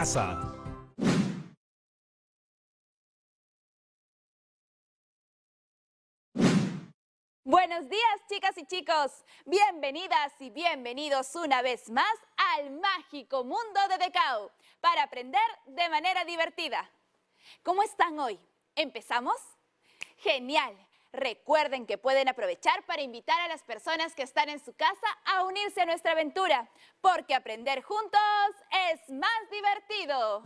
casa. Buenos días, chicas y chicos. Bienvenidas y bienvenidos una vez más al mágico mundo de Decau para aprender de manera divertida. ¿Cómo están hoy? ¿Empezamos? ¡Genial! Recuerden que pueden aprovechar para invitar a las personas que están en su casa a unirse a nuestra aventura, porque aprender juntos es más divertido.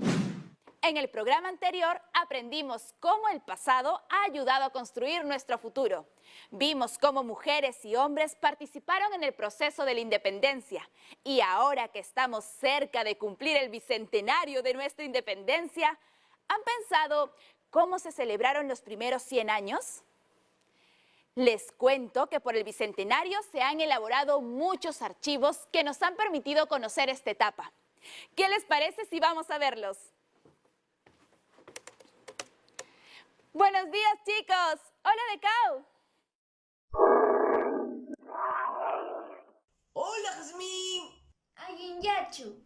En el programa anterior aprendimos cómo el pasado ha ayudado a construir nuestro futuro. Vimos cómo mujeres y hombres participaron en el proceso de la independencia. Y ahora que estamos cerca de cumplir el bicentenario de nuestra independencia, ¿han pensado cómo se celebraron los primeros 100 años? Les cuento que por el bicentenario se han elaborado muchos archivos que nos han permitido conocer esta etapa. ¿Qué les parece si vamos a verlos? Buenos días, chicos. Hola, Decau. Hola, Jazmín. Aguinyachu.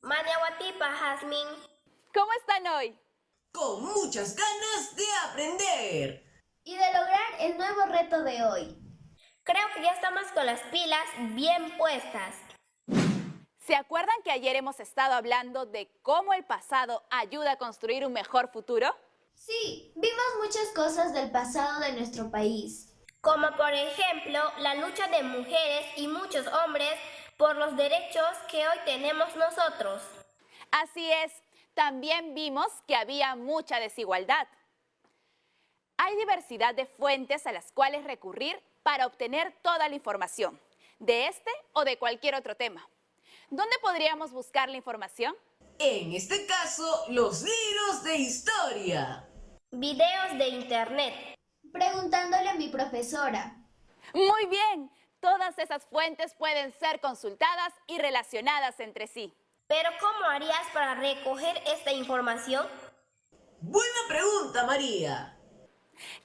Maniahuatipa, Jazmín. ¿Cómo están hoy? Con muchas ganas de aprender. Y de lograr el nuevo reto de hoy. Creo que ya estamos con las pilas bien puestas. ¿Se acuerdan que ayer hemos estado hablando de cómo el pasado ayuda a construir un mejor futuro? Sí, vimos muchas cosas del pasado de nuestro país. Como por ejemplo, la lucha de mujeres y muchos hombres por los derechos que hoy tenemos nosotros. Así es, también vimos que había mucha desigualdad. Hay diversidad de fuentes a las cuales recurrir para obtener toda la información, de este o de cualquier otro tema. ¿Dónde podríamos buscar la información? En este caso, los libros de historia. Videos de internet. Preguntándole a mi profesora. Muy bien, todas esas fuentes pueden ser consultadas y relacionadas entre sí. Pero ¿cómo harías para recoger esta información? Buena pregunta, María.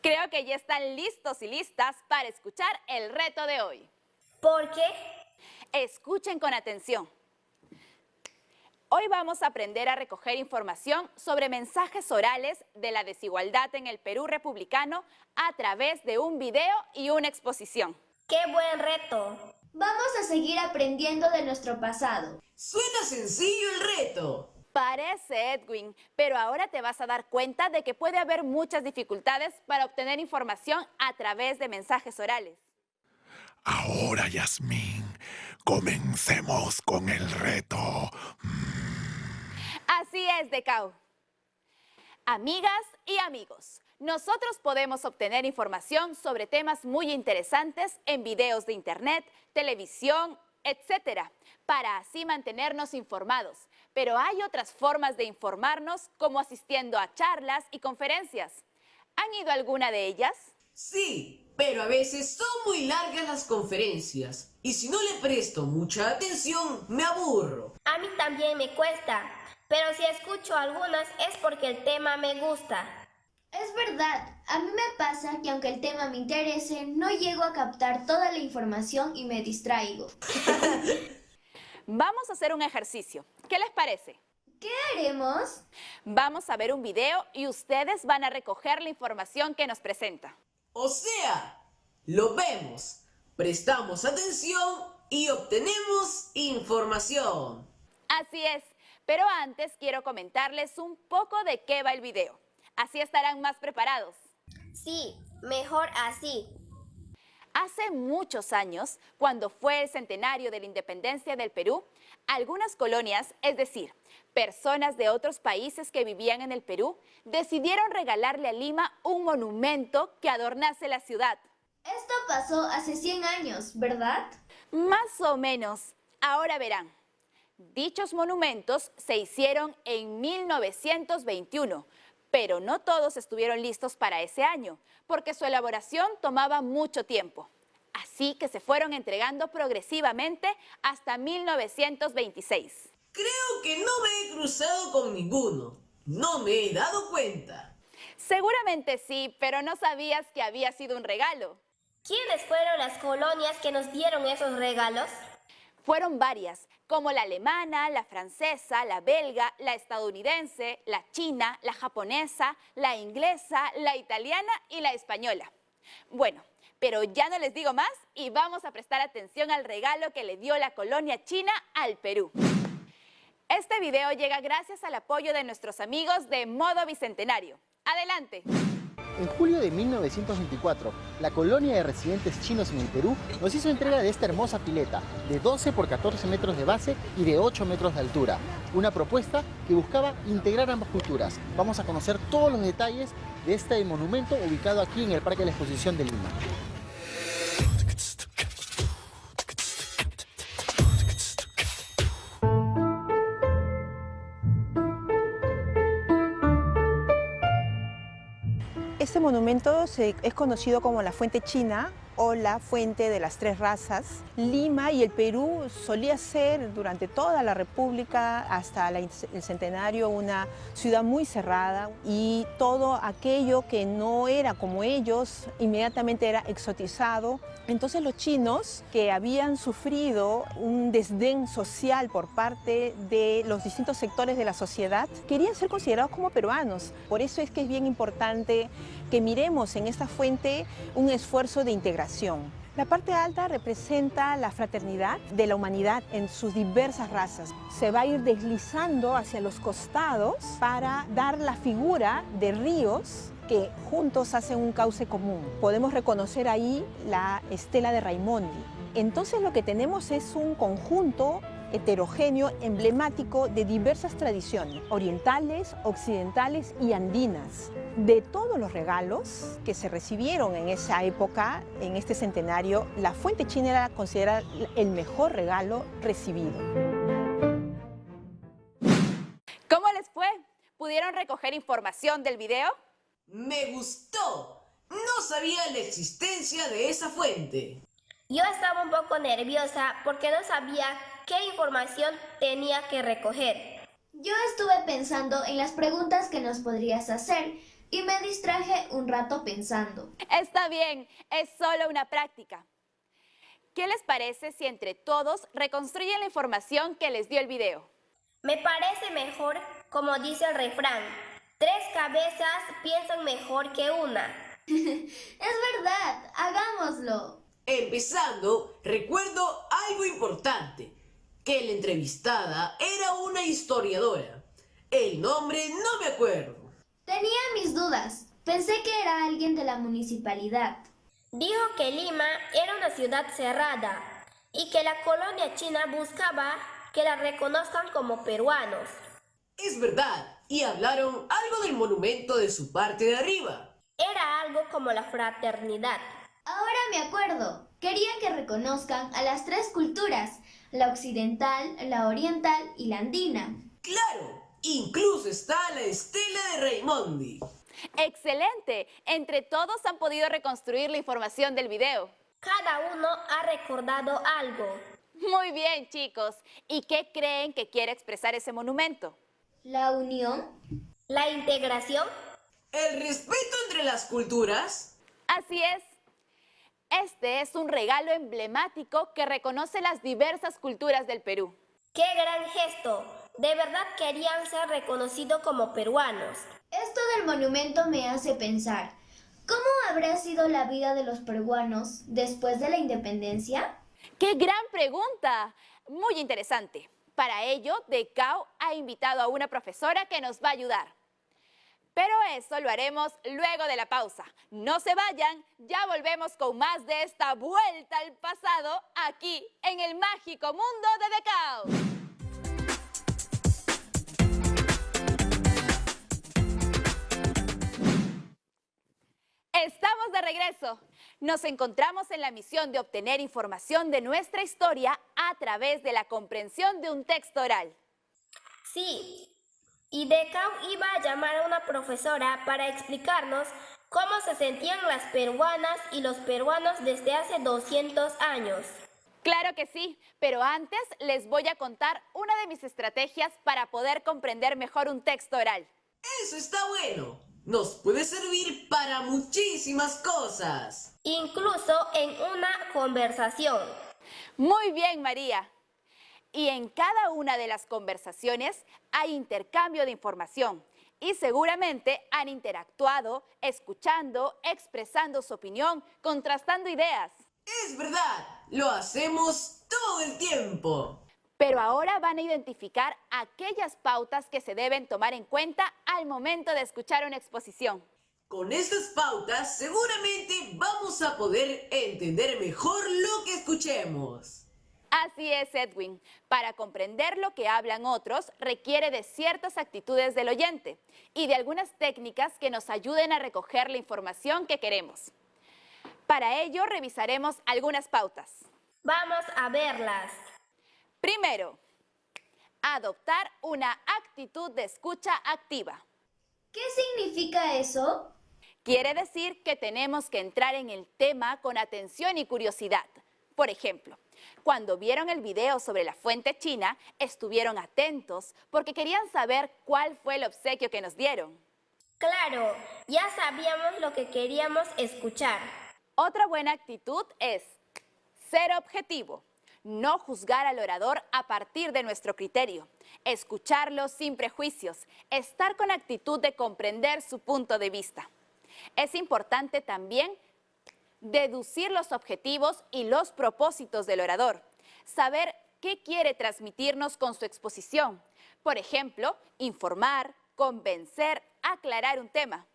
Creo que ya están listos y listas para escuchar el reto de hoy. ¿Por qué? Escuchen con atención. Hoy vamos a aprender a recoger información sobre mensajes orales de la desigualdad en el Perú republicano a través de un video y una exposición. ¡Qué buen reto! Vamos a seguir aprendiendo de nuestro pasado. Suena sencillo el reto. Parece, Edwin, pero ahora te vas a dar cuenta de que puede haber muchas dificultades para obtener información a través de mensajes orales. Ahora, Yasmín, comencemos con el reto. Así es, Decau. Amigas y amigos, nosotros podemos obtener información sobre temas muy interesantes en videos de internet, televisión, etcétera, para así mantenernos informados. Pero hay otras formas de informarnos, como asistiendo a charlas y conferencias. ¿Han ido a alguna de ellas? Sí, pero a veces son muy largas las conferencias. Y si no le presto mucha atención, me aburro. A mí también me cuesta, pero si escucho algunas es porque el tema me gusta. Es verdad, a mí me pasa que aunque el tema me interese, no llego a captar toda la información y me distraigo. Vamos a hacer un ejercicio. ¿Qué les parece? ¿Qué haremos? Vamos a ver un video y ustedes van a recoger la información que nos presenta. O sea, lo vemos, prestamos atención y obtenemos información. Así es, pero antes quiero comentarles un poco de qué va el video. Así estarán más preparados. Sí, mejor así. Hace muchos años, cuando fue el centenario de la independencia del Perú, algunas colonias, es decir, personas de otros países que vivían en el Perú, decidieron regalarle a Lima un monumento que adornase la ciudad. Esto pasó hace 100 años, ¿verdad? Más o menos. Ahora verán. Dichos monumentos se hicieron en 1921, pero no todos estuvieron listos para ese año, porque su elaboración tomaba mucho tiempo. Así que se fueron entregando progresivamente hasta 1926. Creo que no me he cruzado con ninguno. No me he dado cuenta. Seguramente sí, pero no sabías que había sido un regalo. ¿Quiénes fueron las colonias que nos dieron esos regalos? Fueron varias, como la alemana, la francesa, la belga, la estadounidense, la china, la japonesa, la inglesa, la italiana y la española. Bueno, pero ya no les digo más y vamos a prestar atención al regalo que le dio la colonia china al Perú. Este video llega gracias al apoyo de nuestros amigos de Modo Bicentenario. ¡Adelante! En julio de 1924, la colonia de residentes chinos en el Perú nos hizo entrega de esta hermosa pileta de 12 por 14 metros de base y de 8 metros de altura. Una propuesta que buscaba integrar ambas culturas. Vamos a conocer todos los detalles de este monumento ubicado aquí en el Parque de la Exposición de Lima. Este monumento es conocido como la Fuente China o la Fuente de las Tres Razas. Lima y el Perú solía ser durante toda la República hasta el centenario una ciudad muy cerrada y todo aquello que no era como ellos inmediatamente era exotizado. Entonces los chinos, que habían sufrido un desdén social por parte de los distintos sectores de la sociedad, querían ser considerados como peruanos. Por eso es que es bien importante que miremos en esta fuente un esfuerzo de integración. La parte alta representa la fraternidad de la humanidad en sus diversas razas. Se va a ir deslizando hacia los costados para dar la figura de ríos que juntos hacen un cauce común. Podemos reconocer ahí la estela de Raimondi. Entonces lo que tenemos es un conjunto heterogéneo, emblemático de diversas tradiciones, orientales, occidentales y andinas. De todos los regalos que se recibieron en esa época, en este centenario, la Fuente China era considerada el mejor regalo recibido. ¿Cómo les fue? ¿Pudieron recoger información del video? ¡Me gustó! No sabía la existencia de esa fuente. Yo estaba un poco nerviosa porque no sabía qué información tenía que recoger. Yo estuve pensando en las preguntas que nos podrías hacer y me distraje un rato pensando. Está bien, es solo una práctica. ¿Qué les parece si entre todos reconstruyen la información que les dio el video? Me parece mejor, como dice el refrán, 3 cabezas piensan mejor que una. Es verdad, hagámoslo. Empezando, recuerdo algo importante, que la entrevistada era una historiadora. El nombre no me acuerdo. Tenía mis dudas. Pensé que era alguien de la municipalidad. Dijo que Lima era una ciudad cerrada y que la colonia china buscaba que la reconozcan como peruanos. Es verdad, y hablaron algo del monumento de su parte de arriba. Era algo como la fraternidad. Ahora me acuerdo. Querían que reconozcan a las 3 culturas, la occidental, la oriental y la andina. ¡Claro! Incluso está la estela de Raimondi. ¡Excelente! Entre todos han podido reconstruir la información del video. Cada uno ha recordado algo. Muy bien, chicos. ¿Y qué creen que quiere expresar ese monumento? La unión. La integración. ¿El respeto entre las culturas? Así es. Este es un regalo emblemático que reconoce las diversas culturas del Perú. ¡Qué gran gesto! De verdad querían ser reconocidos como peruanos. Esto del monumento me hace pensar, ¿cómo habrá sido la vida de los peruanos después de la independencia? ¡Qué gran pregunta! Muy interesante. Para ello, DECAU ha invitado a una profesora que nos va a ayudar. Pero eso lo haremos luego de la pausa. No se vayan, ya volvemos con más de esta vuelta al pasado aquí en el mágico mundo de DECAU. Estamos de regreso. Nos encontramos en la misión de obtener información de nuestra historia a través de la comprensión de un texto oral. Sí, y DECAU iba a llamar a una profesora para explicarnos cómo se sentían las peruanas y los peruanos desde hace 200 años. Claro que sí, pero antes les voy a contar una de mis estrategias para poder comprender mejor un texto oral. Eso está bueno. Nos puede servir para muchísimas cosas. Incluso en una conversación. Muy bien, María. Y en cada una de las conversaciones hay intercambio de información y seguramente han interactuado, escuchando, expresando su opinión, contrastando ideas. Es verdad, lo hacemos todo el tiempo. Pero ahora van a identificar aquellas pautas que se deben tomar en cuenta al momento de escuchar una exposición. Con estas pautas seguramente vamos a poder entender mejor lo que escuchemos. Así es, Edwin. Para comprender lo que hablan otros requiere de ciertas actitudes del oyente y de algunas técnicas que nos ayuden a recoger la información que queremos. Para ello revisaremos algunas pautas. Vamos a verlas. Primero, adoptar una actitud de escucha activa. ¿Qué significa eso? Quiere decir que tenemos que entrar en el tema con atención y curiosidad. Por ejemplo, cuando vieron el video sobre la fuente china, estuvieron atentos porque querían saber cuál fue el obsequio que nos dieron. Claro, ya sabíamos lo que queríamos escuchar. Otra buena actitud es ser objetivo, no juzgar al orador a partir de nuestro criterio, escucharlo sin prejuicios, estar con actitud de comprender su punto de vista. Es importante también deducir los objetivos y los propósitos del orador, saber qué quiere transmitirnos con su exposición. Por ejemplo, informar, convencer, aclarar un tema.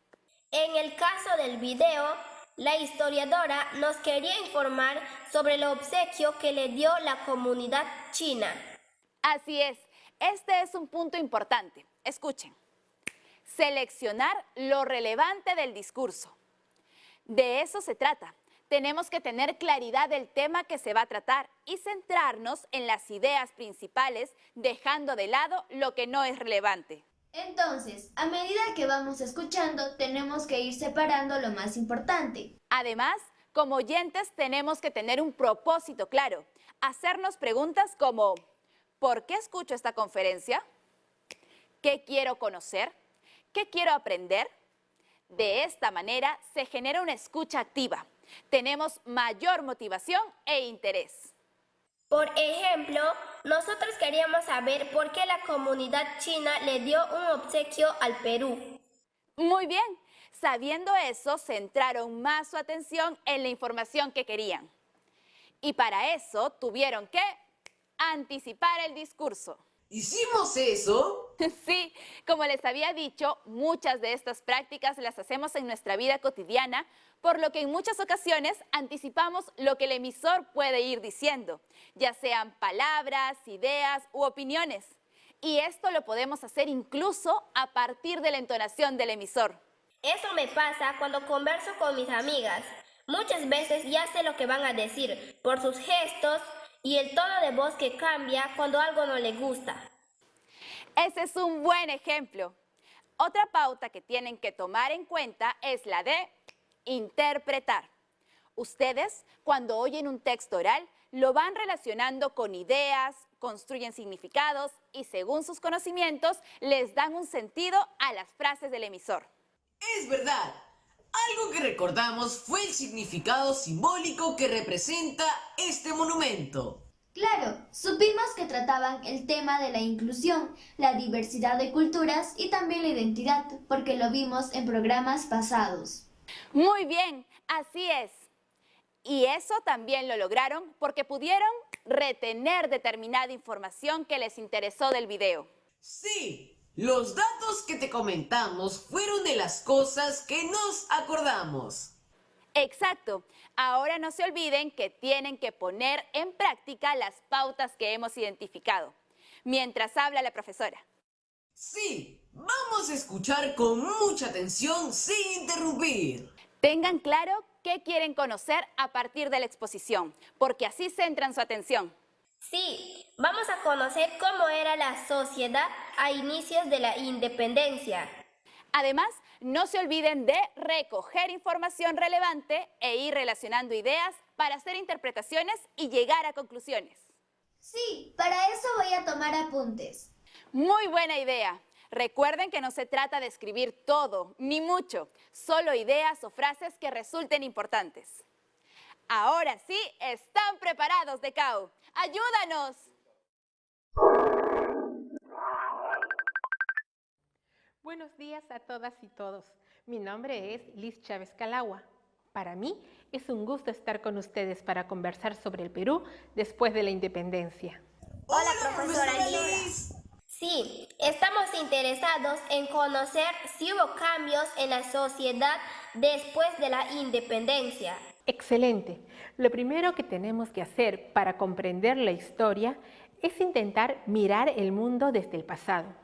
En el caso del video, la historiadora nos quería informar sobre el obsequio que le dio la comunidad china. Así es, este es un punto importante. Escuchen. Seleccionar lo relevante del discurso. De eso se trata. Tenemos que tener claridad del tema que se va a tratar y centrarnos en las ideas principales, dejando de lado lo que no es relevante. Entonces, a medida que vamos escuchando, tenemos que ir separando lo más importante. Además, como oyentes tenemos que tener un propósito claro. Hacernos preguntas como, ¿por qué escucho esta conferencia? ¿Qué quiero conocer? ¿Qué quiero aprender? De esta manera se genera una escucha activa. Tenemos mayor motivación e interés. Por ejemplo, nosotros queríamos saber por qué la comunidad china le dio un obsequio al Perú. Muy bien, sabiendo eso, centraron más su atención en la información que querían. Y para eso tuvieron que anticipar el discurso. ¿Hicimos eso? Sí, como les había dicho, muchas de estas prácticas las hacemos en nuestra vida cotidiana, por lo que en muchas ocasiones anticipamos lo que el emisor puede ir diciendo, ya sean palabras, ideas u opiniones. Y esto lo podemos hacer incluso a partir de la entonación del emisor. Eso me pasa cuando converso con mis amigas. Muchas veces ya sé lo que van a decir por sus gestos y el tono de voz que cambia cuando algo no les gusta. Ese es un buen ejemplo. Otra pauta que tienen que tomar en cuenta es la de interpretar. Ustedes, cuando oyen un texto oral, lo van relacionando con ideas, construyen significados y según sus conocimientos les dan un sentido a las frases del emisor. Es verdad. Algo que recordamos fue el significado simbólico que representa este monumento. Claro, supimos que trataban el tema de la inclusión, la diversidad de culturas y también la identidad, porque lo vimos en programas pasados. Muy bien, así es. Y eso también lo lograron porque pudieron retener determinada información que les interesó del video. Sí, los datos que te comentamos fueron de las cosas que nos acordamos. Exacto. Ahora no se olviden que tienen que poner en práctica las pautas que hemos identificado. Mientras habla la profesora. Sí, vamos a escuchar con mucha atención sin interrumpir. Tengan claro qué quieren conocer a partir de la exposición, porque así centran su atención. Sí, vamos a conocer cómo era la sociedad a inicios de la independencia. Además, no se olviden de recoger información relevante e ir relacionando ideas para hacer interpretaciones y llegar a conclusiones. Sí, para eso voy a tomar apuntes. Muy buena idea. Recuerden que no se trata de escribir todo, ni mucho, solo ideas o frases que resulten importantes. Ahora sí, ¿están preparados, DECAU? ¡Ayúdanos! Buenos días a todas y todos. Mi nombre es Liz Chávez Calagua. Para mí es un gusto estar con ustedes para conversar sobre el Perú después de la independencia. Hola, profesora Liz. Sí, estamos interesados en conocer si hubo cambios en la sociedad después de la independencia. Excelente. Lo primero que tenemos que hacer para comprender la historia es intentar mirar el mundo desde el pasado.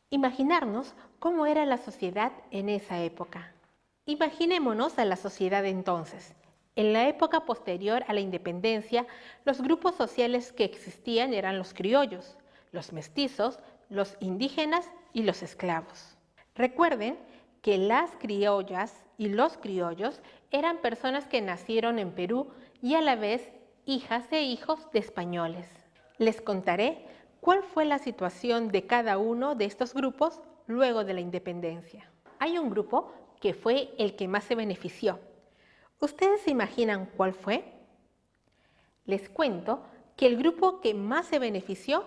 Imaginarnos cómo era la sociedad en esa época. Imaginémonos a la sociedad entonces. En la época posterior a la independencia, los grupos sociales que existían eran los criollos, los mestizos, los indígenas y los esclavos. Recuerden que las criollas y los criollos eran personas que nacieron en Perú y a la vez hijas e hijos de españoles. Les contaré cuál fue la situación de cada uno de estos grupos luego de la independencia. Hay un grupo que fue el que más se benefició. ¿Ustedes se imaginan cuál fue? Les cuento que el grupo que más se benefició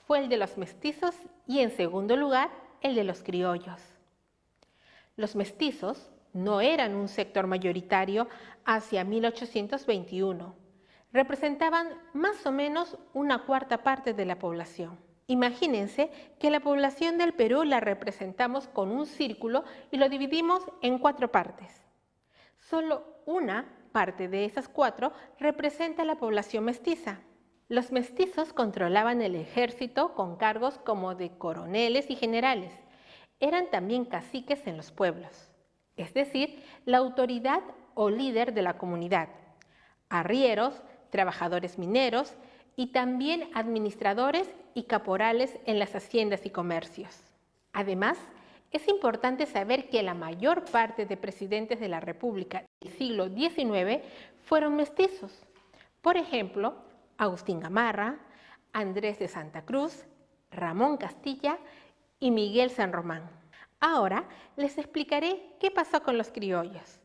fue el de los mestizos y en segundo lugar el de los criollos. Los mestizos no eran un sector mayoritario hacia 1821. Representaban más o menos una cuarta parte de la población. Imagínense que la población del Perú la representamos con un círculo y lo dividimos en 4 partes. Solo una parte de esas 4 representa la población mestiza. Los mestizos controlaban el ejército con cargos como de coroneles y generales. Eran también caciques en los pueblos, es decir, la autoridad o líder de la comunidad. Arrieros, trabajadores mineros y también administradores y caporales en las haciendas y comercios. Además, es importante saber que la mayor parte de presidentes de la República del siglo XIX fueron mestizos. Por ejemplo, Agustín Gamarra, Andrés de Santa Cruz, Ramón Castilla y Miguel San Román. Ahora les explicaré qué pasó con los criollos.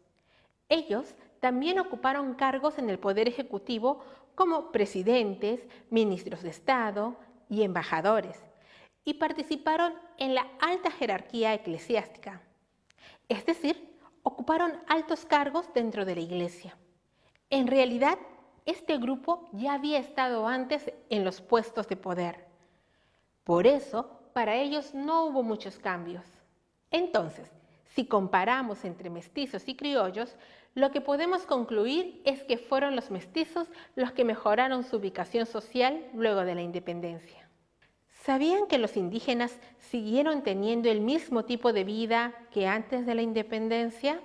Ellos también ocuparon cargos en el Poder Ejecutivo como presidentes, ministros de Estado y embajadores, y participaron en la alta jerarquía eclesiástica. Es decir, ocuparon altos cargos dentro de la Iglesia. En realidad, este grupo ya había estado antes en los puestos de poder. Por eso, para ellos no hubo muchos cambios. Entonces, si comparamos entre mestizos y criollos, lo que podemos concluir es que fueron los mestizos los que mejoraron su ubicación social luego de la independencia. ¿Sabían que los indígenas siguieron teniendo el mismo tipo de vida que antes de la independencia?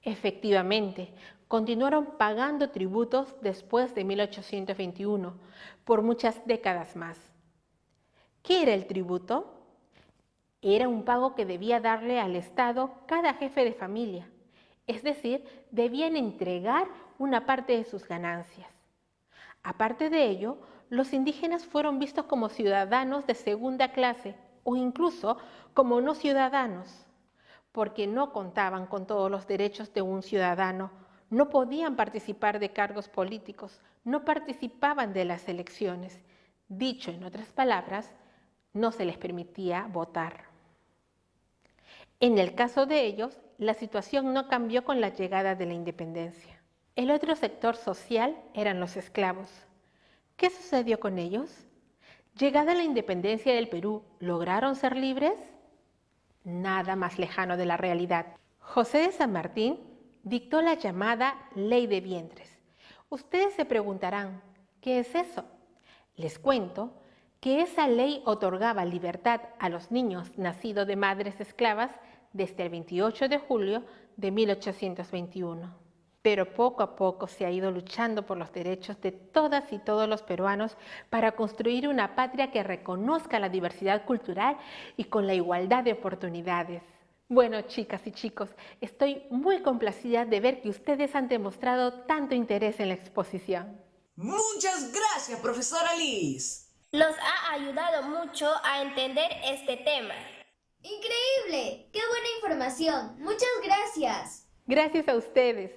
Efectivamente, continuaron pagando tributos después de 1821, por muchas décadas más. ¿Qué era el tributo? Era un pago que debía darle al Estado cada jefe de familia, es decir, debían entregar una parte de sus ganancias. Aparte de ello, los indígenas fueron vistos como ciudadanos de segunda clase o incluso como no ciudadanos, porque no contaban con todos los derechos de un ciudadano, no podían participar de cargos políticos, no participaban de las elecciones. Dicho en otras palabras, no se les permitía votar. En el caso de ellos, la situación no cambió con la llegada de la independencia. El otro sector social eran los esclavos. ¿Qué sucedió con ellos? Llegada la independencia del Perú, ¿lograron ser libres? Nada más lejano de la realidad. José de San Martín dictó la llamada Ley de Vientres. Ustedes se preguntarán, ¿qué es eso? Les cuento que esa ley otorgaba libertad a los niños nacidos de madres esclavas desde el 28 de julio de 1821. Pero poco a poco se ha ido luchando por los derechos de todas y todos los peruanos para construir una patria que reconozca la diversidad cultural y con la igualdad de oportunidades. Bueno, chicas y chicos, estoy muy complacida de ver que ustedes han demostrado tanto interés en la exposición. Muchas gracias, profesora Liz. Nos ha ayudado mucho a entender este tema. ¡Increíble! ¡Qué buena información! ¡Muchas gracias! Gracias a ustedes.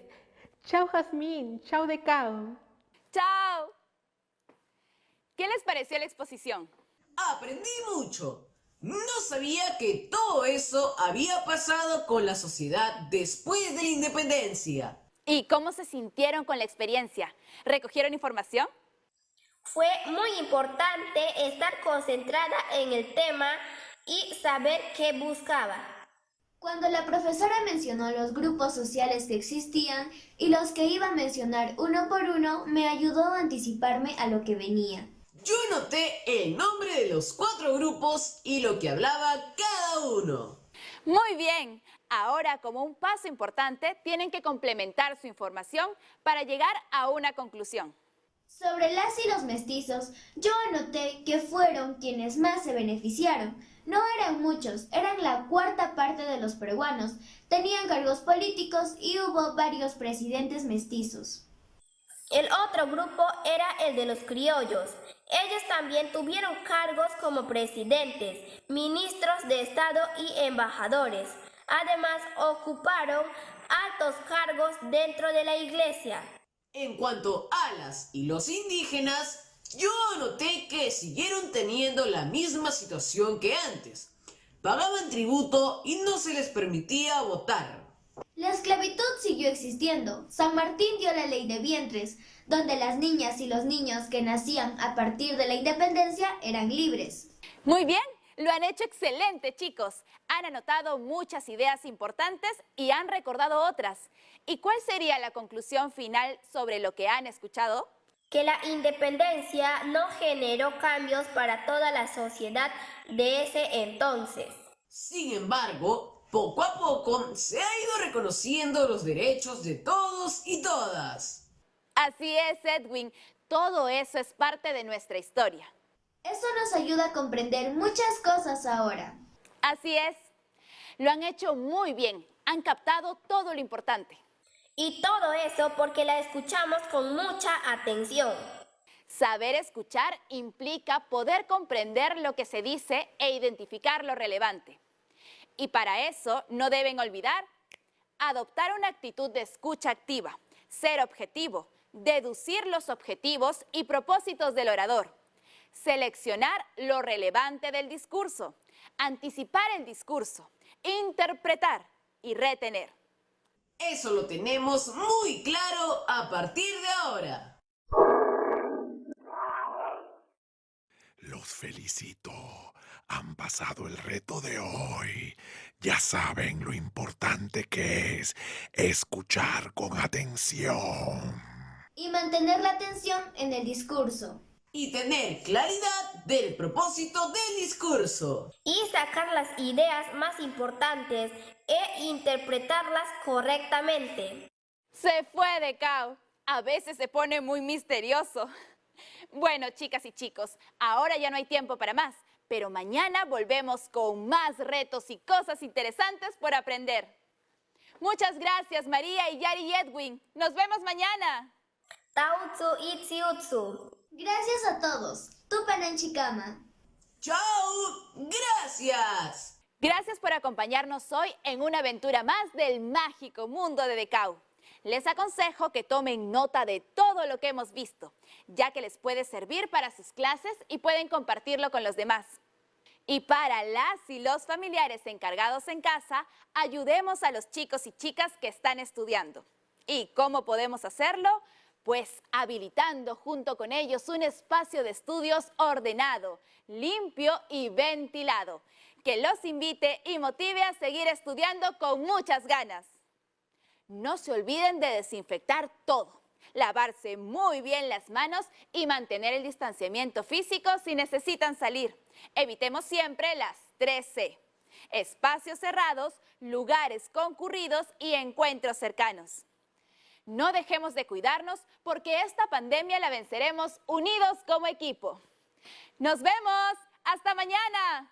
Chao, Jazmín. Chao, Decao. ¡Chao! ¿Qué les pareció la exposición? Aprendí mucho. No sabía que todo eso había pasado con la sociedad después de la independencia. ¿Y cómo se sintieron con la experiencia? ¿Recogieron información? Fue muy importante estar concentrada en el tema y saber qué buscaba. Cuando la profesora mencionó los grupos sociales que existían y los que iba a mencionar uno por uno, me ayudó a anticiparme a lo que venía. Yo anoté el nombre de los 4 grupos y lo que hablaba cada uno. Muy bien. Ahora, como un paso importante, tienen que complementar su información para llegar a una conclusión. Sobre las y los mestizos, yo anoté que fueron quienes más se beneficiaron. No eran muchos, eran la cuarta parte de los peruanos. Tenían cargos políticos y hubo varios presidentes mestizos. El otro grupo era el de los criollos. Ellos también tuvieron cargos como presidentes, ministros de Estado y embajadores. Además, ocuparon altos cargos dentro de la iglesia. En cuanto a las y los indígenas, yo anoté que siguieron teniendo la misma situación que antes. Pagaban tributo y no se les permitía votar. La esclavitud siguió existiendo. San Martín dio la ley de vientres, donde las niñas y los niños que nacían a partir de la independencia eran libres. Muy bien, lo han hecho excelente, chicos. Han anotado muchas ideas importantes y han recordado otras. ¿Y cuál sería la conclusión final sobre lo que han escuchado? Que la independencia no generó cambios para toda la sociedad de ese entonces. Sin embargo, poco a poco se ha ido reconociendo los derechos de todos y todas. Así es, Edwin. Todo eso es parte de nuestra historia. Eso nos ayuda a comprender muchas cosas ahora. Así es. Lo han hecho muy bien. Han captado todo lo importante. Y todo eso porque la escuchamos con mucha atención. Saber escuchar implica poder comprender lo que se dice e identificar lo relevante. Y para eso no deben olvidar adoptar una actitud de escucha activa, ser objetivo, deducir los objetivos y propósitos del orador, seleccionar lo relevante del discurso, anticipar el discurso, interpretar y retener. Eso lo tenemos muy claro a partir de ahora. Los felicito. Han pasado el reto de hoy. Ya saben lo importante que es escuchar con atención. Y mantener la atención en el discurso. Y tener claridad del propósito del discurso. Y sacar las ideas más importantes e interpretarlas correctamente. Se fue de Cao. A veces se pone muy misterioso. Bueno, chicas y chicos, ahora ya no hay tiempo para más, pero mañana volvemos con más retos y cosas interesantes por aprender. Muchas gracias, María y Yari y Edwin. Nos vemos mañana. Tautsu Itziutsu. Gracias a todos. Tupanan Chicama. ¡Chao! ¡Gracias! Gracias por acompañarnos hoy en una aventura más del mágico mundo de Decau. Les aconsejo que tomen nota de todo lo que hemos visto, ya que les puede servir para sus clases y pueden compartirlo con los demás. Y para las y los familiares encargados en casa, ayudemos a los chicos y chicas que están estudiando. ¿Y cómo podemos hacerlo? Pues habilitando junto con ellos un espacio de estudios ordenado, limpio y ventilado, que los invite y motive a seguir estudiando con muchas ganas. No se olviden de desinfectar todo, lavarse muy bien las manos y mantener el distanciamiento físico si necesitan salir. Evitemos siempre las 3C: espacios cerrados, lugares concurridos y encuentros cercanos. No dejemos de cuidarnos porque esta pandemia la venceremos unidos como equipo. ¡Nos vemos! ¡Hasta mañana!